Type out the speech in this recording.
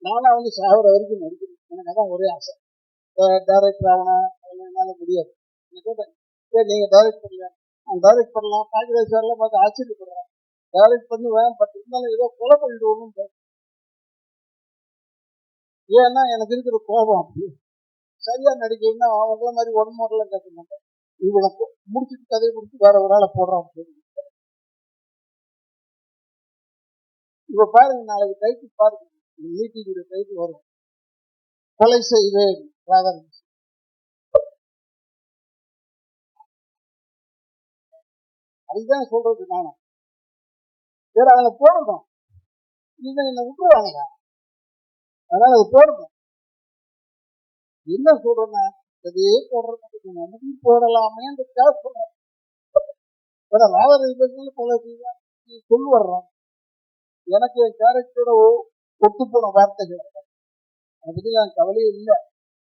நானும் அவங்க சாகுற வரைக்கும் நடிக்கணும், எனக்கு அதான் ஒரே ஆசை. டைரக்டர் ஆகணும், என்னால முடியாது. கேட்டேன், சரி நீங்க டைரக்ட் பண்ணல, நான் டைரக்ட் பண்ணலாம். பாக்கியராஜ் சார்லாம் பார்த்து ஆச்சரியப்படுறேன், டைரக்ட் பண்ணுவேன், பட் இருந்தாலும் ஏதோ கொலை பண்ணிடுவோம்னு. ஏன்னா எனக்கு இருக்கிற கோபம் அப்படி. சரியா நடிக்கணும்னா அவங்க மாதிரி ஒன் மோடலாம் கேட்க மாட்டேன், இவனை முடிச்சுட்டு கதையை முடிச்சு வேற ஒரு ஆளை போடுறான். இப்ப பாருங்க, நாளைக்கு டைட்டில் பாருங்க, மீட்டிங் டைட்டில் வரும், கொலை செய்வேன் ராதாகிருஷ்ணன். அதுதான் சொல்றது நானும். சரி அதை போடணும், இதை என்ன விட்டுருவாங்க, அதனால அது போடணும். என்ன சொல்றேன்னா, அதையே போடுறது நமக்கு போடலாமே சொல்றேன். ராதாகிருஷ்ணன் கொலை செய்வேன் சொல்லு வர்றேன், எனக்கு என் கேரக்டரோட ஒத்து போன வார்த்தைகள், அதை பத்தி நான் கவலையே இல்லை.